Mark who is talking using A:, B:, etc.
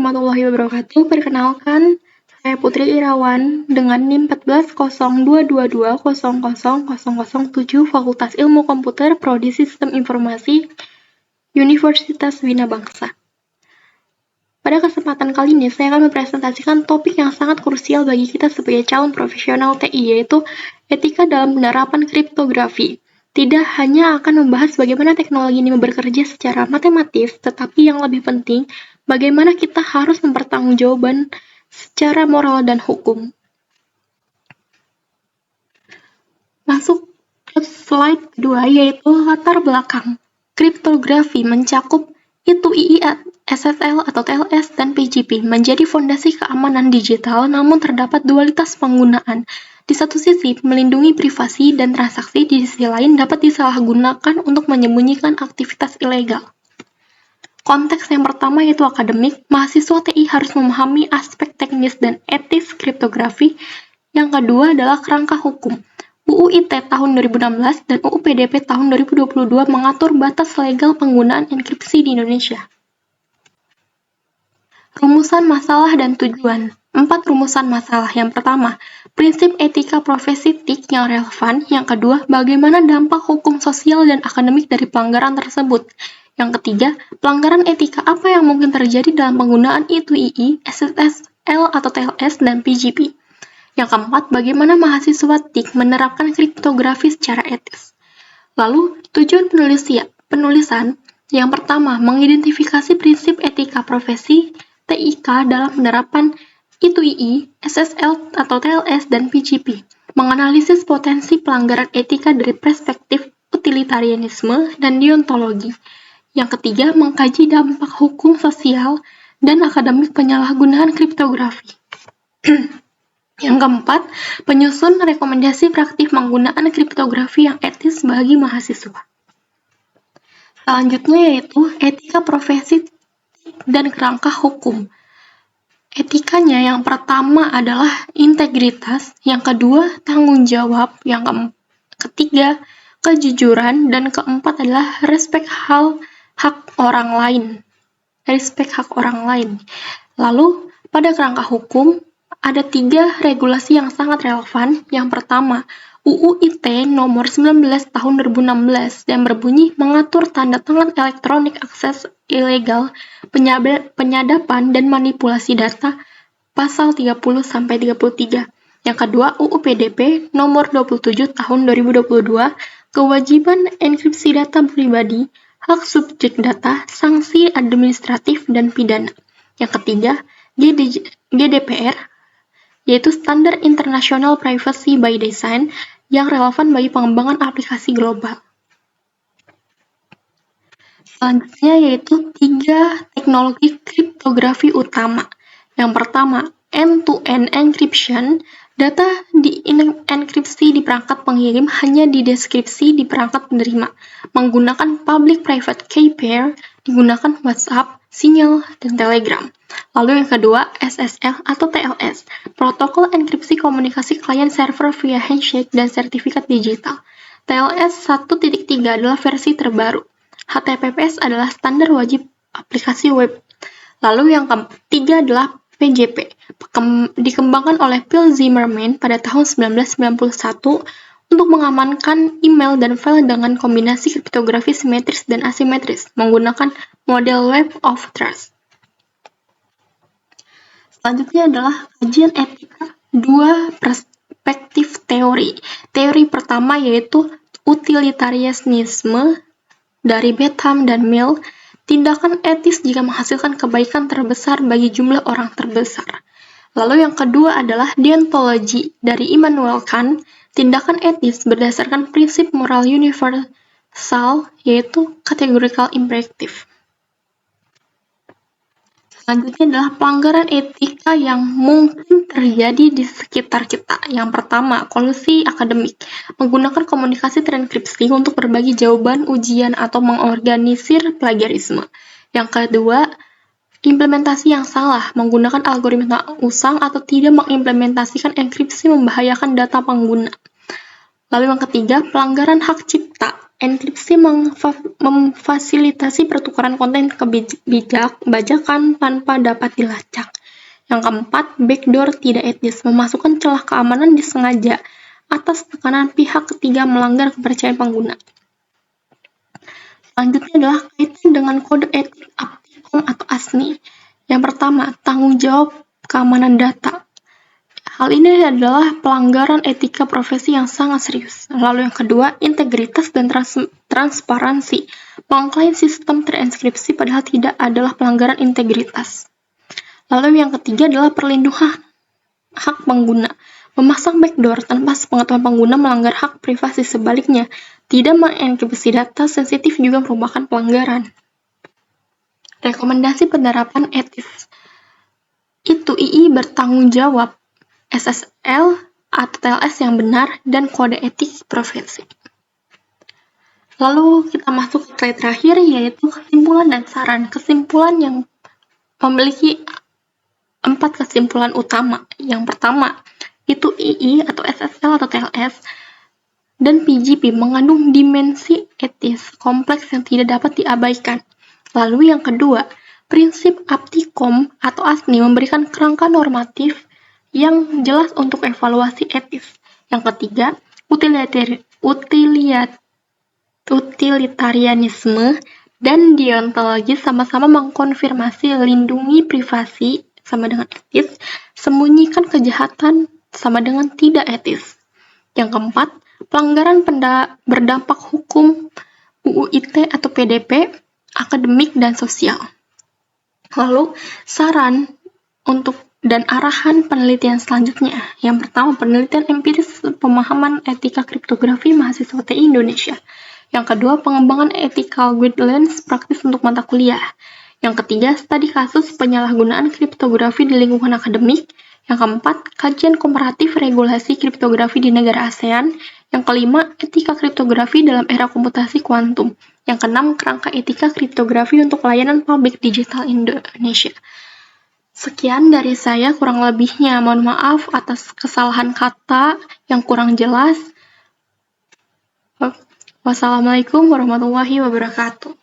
A: warahmatullahi wabarakatuh. Perkenalkan, saya Putri Irawan dengan NIM 140222000007 Fakultas Ilmu Komputer Prodi Sistem Informasi Universitas Bina Bangsa. Pada kesempatan kali ini, saya akan mempresentasikan topik yang sangat krusial bagi kita sebagai calon profesional TI, yaitu etika dalam penerapan kriptografi. Tidak hanya akan membahas bagaimana teknologi ini bekerja secara matematis, tetapi yang lebih penting, bagaimana kita harus mempertanggungjawabkan secara moral dan hukum. Masuk ke slide kedua, yaitu latar belakang. Kriptografi mencakup I2II, SSL atau TLS, dan PGP menjadi fondasi keamanan digital, namun terdapat dualitas penggunaan. Di satu sisi, melindungi privasi dan transaksi, di sisi lain dapat disalahgunakan untuk menyembunyikan aktivitas ilegal. Konteks yang pertama yaitu akademik, mahasiswa TI harus memahami aspek teknis dan etis kriptografi. Yang kedua adalah kerangka hukum. UU ITE tahun 2016 dan UU PDP tahun 2022 mengatur batas legal penggunaan enkripsi di Indonesia. Rumusan masalah dan tujuan. 4 rumusan masalah. Yang pertama, prinsip etika profesi TIK yang relevan. Yang kedua, bagaimana dampak hukum sosial dan akademik dari pelanggaran tersebut. Yang ketiga, pelanggaran etika apa yang mungkin terjadi dalam penggunaan I2II, SSL atau TLS, dan PGP. Yang keempat, bagaimana mahasiswa TIK menerapkan kriptografi secara etis. Lalu, tujuan penulisan. Yang pertama, mengidentifikasi prinsip etika profesi TIK dalam penerapan I2II, SSL atau TLS, dan PGP. Menganalisis potensi pelanggaran etika dari perspektif utilitarianisme dan deontologi. Yang ketiga, mengkaji dampak hukum sosial dan akademik penyalahgunaan kriptografi. Yang keempat, penyusun rekomendasi praktik penggunaan kriptografi yang etis bagi mahasiswa. Selanjutnya yaitu etika profesi dan kerangka hukum. Etikanya yang pertama adalah integritas, yang kedua tanggung jawab, yang ketiga kejujuran, dan keempat adalah respek hak orang lain. Lalu pada kerangka hukum ada 3 regulasi yang sangat relevan. Yang pertama, UU ITE nomor 19 tahun 2016 yang berbunyi mengatur tanda tangan elektronik akses ilegal, penyadapan dan manipulasi data pasal 30-33. Yang kedua, UU PDP nomor 27 tahun 2022, kewajiban enkripsi data pribadi, hak subjek data, sanksi administratif dan pidana. Yang ketiga, GDPR yaitu Standar International Privacy by Design yang relevan bagi pengembangan aplikasi global. Selanjutnya yaitu 3 teknologi kriptografi utama. Yang pertama, end-to-end encryption. Data dienkripsi di perangkat pengirim hanya dideskripsi di perangkat penerima. Menggunakan public-private key pair, digunakan WhatsApp, Signal, dan Telegram. Lalu yang kedua, SSL atau TLS, protokol enkripsi komunikasi klien server via handshake dan sertifikat digital. TLS 1.3 adalah versi terbaru. HTTPS adalah standar wajib aplikasi web. Lalu yang ketiga adalah PGP, dikembangkan oleh Phil Zimmermann pada tahun 1991 untuk mengamankan email dan file dengan kombinasi kriptografi simetris dan asimetris menggunakan model Web of Trust. Selanjutnya adalah kajian etika 2 perspektif teori. Teori pertama yaitu utilitarianisme dari Bentham dan Mill, tindakan etis jika menghasilkan kebaikan terbesar bagi jumlah orang terbesar. Lalu yang kedua adalah deontologi dari Immanuel Kant, tindakan etis berdasarkan prinsip moral universal yaitu categorical imperative. Selanjutnya adalah pelanggaran etika yang mungkin terjadi di sekitar kita. Yang pertama, kolusi akademik. Menggunakan komunikasi terenkripsi untuk berbagi jawaban ujian atau mengorganisir plagiarisme. Yang kedua, implementasi yang salah. Menggunakan algoritma usang atau tidak mengimplementasikan enkripsi membahayakan data pengguna. Lalu yang ketiga, pelanggaran hak cipta. Enkripsi memfasilitasi pertukaran konten bajakan tanpa dapat dilacak. Yang keempat, backdoor tidak etis, memasukkan celah keamanan disengaja atas tekanan pihak ketiga melanggar kepercayaan pengguna. Selanjutnya adalah kaitan dengan kode etik Aptikom atau ASNI. Yang pertama, tanggung jawab keamanan data. Hal ini adalah pelanggaran etika profesi yang sangat serius. Lalu yang kedua, integritas dan transparansi. Mengklaim sistem terenskripsi padahal tidak adalah pelanggaran integritas. Lalu yang ketiga adalah perlindungan hak pengguna. Memasang backdoor tanpa sepengetahuan pengguna melanggar hak privasi. Sebaliknya, tidak mengenkripsi data sensitif juga merupakan pelanggaran. Rekomendasi penerapan etis. Itu II bertanggung jawab, SSL atau TLS yang benar, dan kode etik profesi. Lalu kita masuk ke slide terakhir, yaitu kesimpulan dan saran. Kesimpulan yang memiliki 4 kesimpulan utama. Yang pertama, itu II atau SSL atau TLS dan PGP mengandung dimensi etis kompleks yang tidak dapat diabaikan. Lalu yang kedua, prinsip Aptikom atau ASNI memberikan kerangka normatif yang jelas untuk evaluasi etis. Yang ketiga, utilitarianisme dan deontologi sama-sama mengkonfirmasi lindungi privasi sama dengan etis, sembunyikan kejahatan sama dengan tidak etis. Yang keempat, pelanggaran berdampak hukum UU ITE atau PDP, akademik dan sosial. Lalu, saran untuk dan arahan penelitian selanjutnya. Yang pertama, penelitian empiris pemahaman etika kriptografi mahasiswa TI Indonesia. Yang kedua, pengembangan ethical guidelines praktis untuk mata kuliah. Yang ketiga, studi kasus penyalahgunaan kriptografi di lingkungan akademik. Yang keempat, kajian komparatif regulasi kriptografi di negara ASEAN. Yang kelima, etika kriptografi dalam era komputasi kuantum. Yang keenam, kerangka etika kriptografi untuk layanan publik digital Indonesia. Sekian dari saya, kurang lebihnya mohon maaf atas kesalahan kata yang kurang jelas. Wassalamualaikum warahmatullahi wabarakatuh.